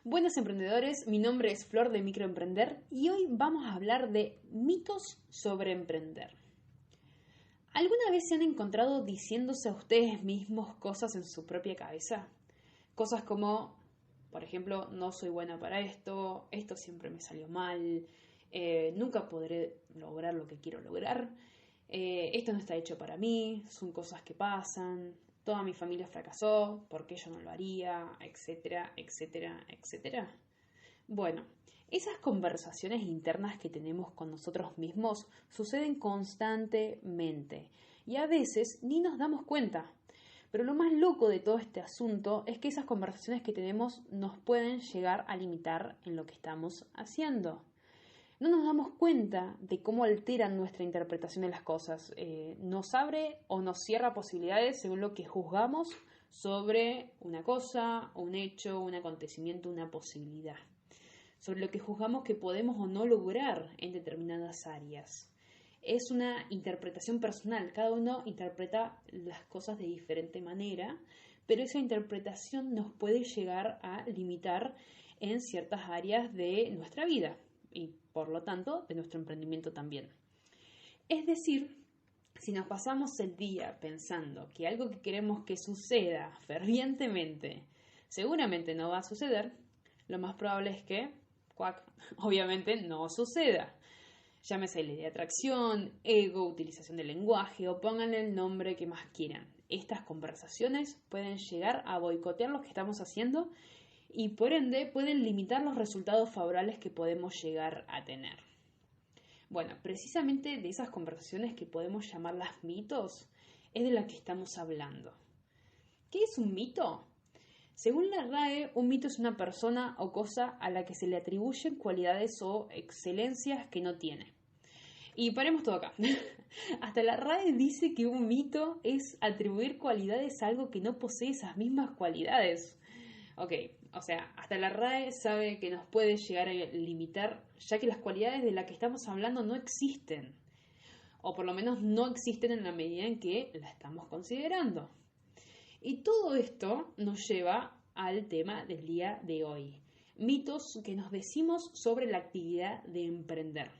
Buenos emprendedores, mi nombre es Flor de Microemprender y hoy vamos a hablar de mitos sobre emprender. ¿Alguna vez se han encontrado diciéndose a ustedes mismos cosas en su propia cabeza? Cosas como, por ejemplo, no soy buena para esto, esto siempre me salió mal, nunca podré lograr lo que quiero lograr, esto no está hecho para mí, son cosas que pasan, toda mi familia fracasó, ¿por qué yo no lo haría? Etcétera, etcétera, etcétera. Bueno, esas conversaciones internas que tenemos con nosotros mismos suceden constantemente y a veces ni nos damos cuenta. Pero lo más loco de todo este asunto es que esas conversaciones que tenemos nos pueden llegar a limitar en lo que estamos haciendo. No nos damos cuenta de cómo alteran nuestra interpretación de las cosas. Nos abre o nos cierra posibilidades según lo que juzgamos sobre una cosa, un hecho, un acontecimiento, una posibilidad. Sobre lo que juzgamos que podemos o no lograr en determinadas áreas. Es una interpretación personal, cada uno interpreta las cosas de diferente manera, pero esa interpretación nos puede llegar a limitar en ciertas áreas de nuestra vida y por lo tanto de nuestro emprendimiento también. Es decir, si nos pasamos el día pensando que algo que queremos que suceda fervientemente seguramente no va a suceder, lo más probable es que, obviamente, no suceda. Llámese ley de atracción, ego, utilización del lenguaje o pónganle el nombre que más quieran. Estas conversaciones pueden llegar a boicotear lo que estamos haciendo y por ende pueden limitar los resultados favorables que podemos llegar a tener. Bueno, precisamente de esas conversaciones que podemos llamarlas mitos es de la que estamos hablando. ¿Qué es un mito? Según la RAE, un mito es una persona o cosa a la que se le atribuyen cualidades o excelencias que no tiene. Y paremos todo acá. Hasta la RAE dice que un mito es atribuir cualidades a algo que no posee esas mismas cualidades. Ok, o sea, hasta la RAE sabe que nos puede llegar a limitar, ya que las cualidades de las que estamos hablando no existen. O por lo menos no existen en la medida en que la estamos considerando. Y todo esto nos lleva al tema del día de hoy. Mitos que nos decimos sobre la actividad de emprender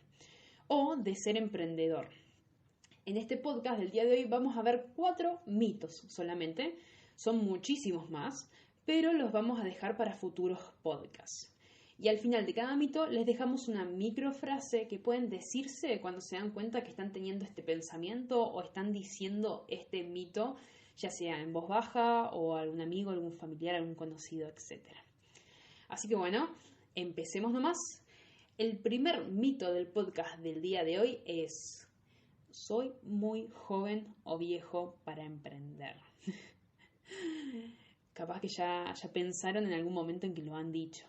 o de ser emprendedor. En este podcast del día de hoy vamos a ver 4 mitos solamente. Son muchísimos más, pero los vamos a dejar para futuros podcasts. Y al final de cada mito les dejamos una microfrase que pueden decirse cuando se dan cuenta que están teniendo este pensamiento o están diciendo este mito, ya sea en voz baja o a algún amigo, algún familiar, algún conocido, etc. Así que bueno, empecemos nomás. El primer mito del podcast del día de hoy es: soy muy joven o viejo para emprender. Capaz que ya pensaron en algún momento en que lo han dicho.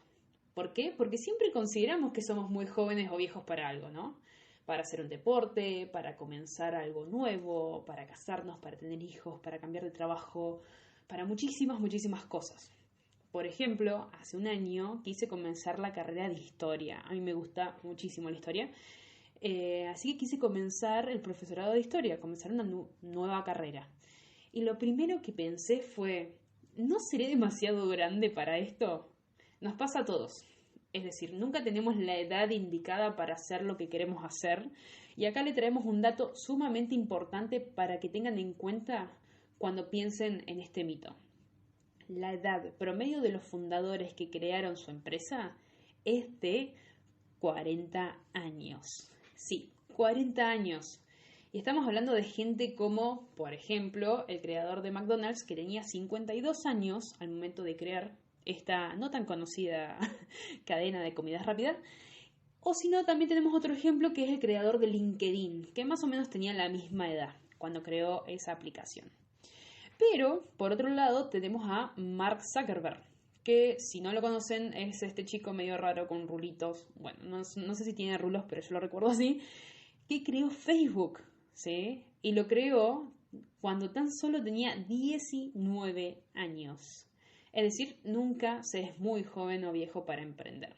¿Por qué? Porque siempre consideramos que somos muy jóvenes o viejos para algo, ¿no? Para hacer un deporte, para comenzar algo nuevo, para casarnos, para tener hijos, para cambiar de trabajo, para muchísimas, muchísimas cosas. Por ejemplo, hace un año quise comenzar la carrera de historia. A mí me gusta muchísimo la historia. Así que quise comenzar el profesorado de historia, comenzar una nueva carrera. Y lo primero que pensé fue: ¿no seré demasiado grande para esto? Nos pasa a todos. Es decir, nunca tenemos la edad indicada para hacer lo que queremos hacer. Y acá le traemos un dato sumamente importante para que tengan en cuenta cuando piensen en este mito. La edad promedio de los fundadores que crearon su empresa es de 40 años. Sí, 40 años. Y estamos hablando de gente como, por ejemplo, el creador de McDonald's, que tenía 52 años al momento de crear esta no tan conocida cadena de comidas rápidas. O si no, también tenemos otro ejemplo que es el creador de LinkedIn, que más o menos tenía la misma edad cuando creó esa aplicación. Pero, por otro lado, tenemos a Mark Zuckerberg, que si no lo conocen es este chico medio raro con rulitos. Bueno, no sé si tiene rulos, pero yo lo recuerdo así, que creó Facebook, ¿sí? Y lo creó cuando tan solo tenía 19 años. Es decir, nunca se es muy joven o viejo para emprender.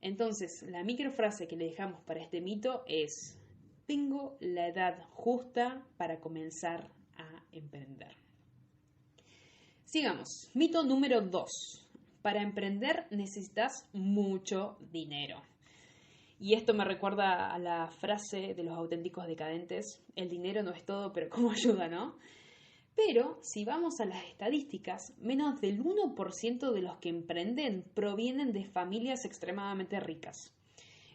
Entonces, la microfrase que le dejamos para este mito es: tengo la edad justa para comenzar a emprender. Sigamos. Mito número 2. para emprender necesitas mucho dinero. Y esto me recuerda a la frase de los auténticos decadentes: el dinero no es todo, pero ¿cómo ayuda, no? Pero si vamos a las estadísticas, menos del 1% de los que emprenden provienen de familias extremadamente ricas.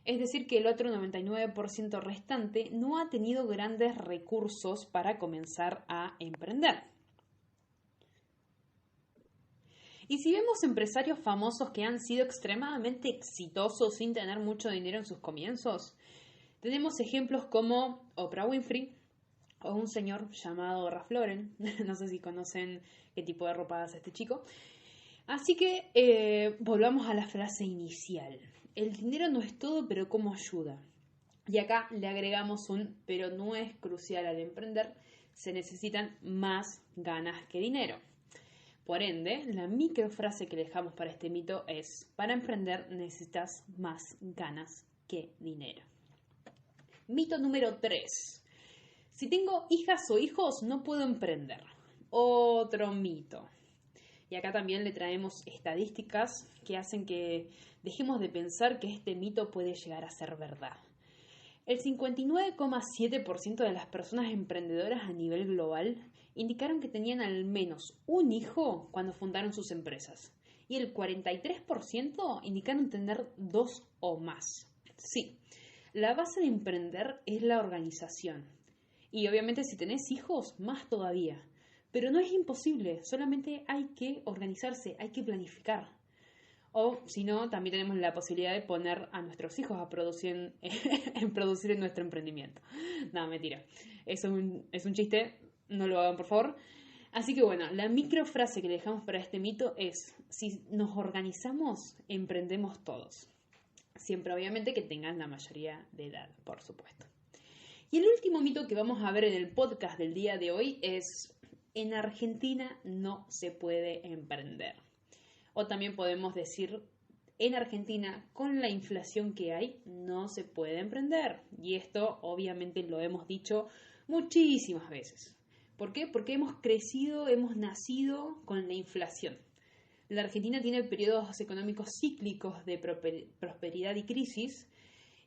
Es decir, que el otro 99% restante no ha tenido grandes recursos para comenzar a emprender. Y si vemos empresarios famosos que han sido extremadamente exitosos sin tener mucho dinero en sus comienzos, tenemos ejemplos como Oprah Winfrey o un señor llamado Ralph Lauren. No sé si conocen qué tipo de ropa hace este chico. Así que volvamos a la frase inicial. El dinero no es todo, pero ¿cómo ayuda? Y acá le agregamos un pero no es crucial al emprender. Se necesitan más ganas que dinero. Por ende, la microfrase que dejamos para este mito es: para emprender necesitas más ganas que dinero. Mito número 3. Si tengo hijas o hijos, no puedo emprender. Otro mito. Y acá también le traemos estadísticas que hacen que dejemos de pensar que este mito puede llegar a ser verdad. El 59,7% de las personas emprendedoras a nivel global indicaron que tenían al menos un hijo cuando fundaron sus empresas. Y el 43% indicaron tener 2 o más. Sí, la base de emprender es la organización. Y obviamente si tenés hijos, más todavía. Pero no es imposible, solamente hay que organizarse, hay que planificar. O si no, también tenemos la posibilidad de poner a nuestros hijos a producir en nuestro emprendimiento. No, mentira. Es un chiste, no lo hagan por favor. Así que bueno, la microfrase que le dejamos para este mito es: si nos organizamos, emprendemos todos. Siempre obviamente que tengan la mayoría de edad, por supuesto. Y el último mito que vamos a ver en el podcast del día de hoy es: en Argentina no se puede emprender. O también podemos decir: en Argentina, con la inflación que hay, no se puede emprender. Y esto obviamente lo hemos dicho muchísimas veces. ¿Por qué? Porque hemos crecido, hemos nacido con la inflación. La Argentina tiene periodos económicos cíclicos de prosperidad y crisis.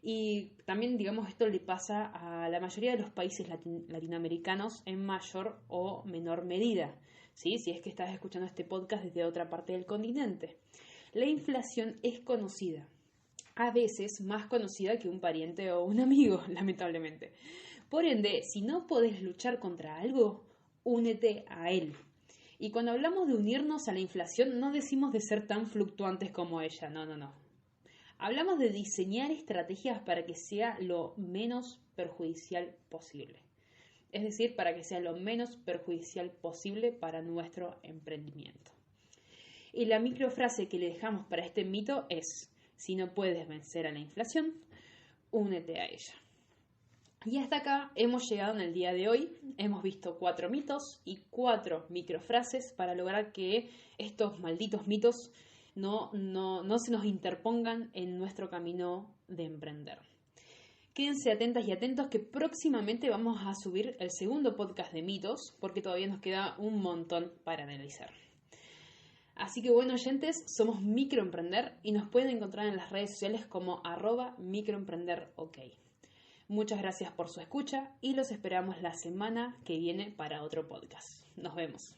Y también, digamos, esto le pasa a la mayoría de los países latinoamericanos en mayor o menor medida, ¿sí? Si es que estás escuchando este podcast desde otra parte del continente. La inflación es conocida, a veces más conocida que un pariente o un amigo, lamentablemente. Por ende, si no podés luchar contra algo, únete a él. Y cuando hablamos de unirnos a la inflación, no decimos de ser tan fluctuantes como ella, no. Hablamos de diseñar estrategias para que sea lo menos perjudicial posible. Es decir, para que sea lo menos perjudicial posible para nuestro emprendimiento. Y la microfrase que le dejamos para este mito es: si no puedes vencer a la inflación, únete a ella. Y hasta acá hemos llegado en el día de hoy. Hemos visto 4 mitos y 4 microfrases para lograr que estos malditos mitos no se nos interpongan en nuestro camino de emprender. Quédense atentas y atentos que próximamente vamos a subir el segundo podcast de mitos, porque todavía nos queda un montón para analizar. Así que bueno, oyentes, somos Microemprender y nos pueden encontrar en las redes sociales como @microemprenderok. Muchas gracias por su escucha y los esperamos la semana que viene para otro podcast. Nos vemos.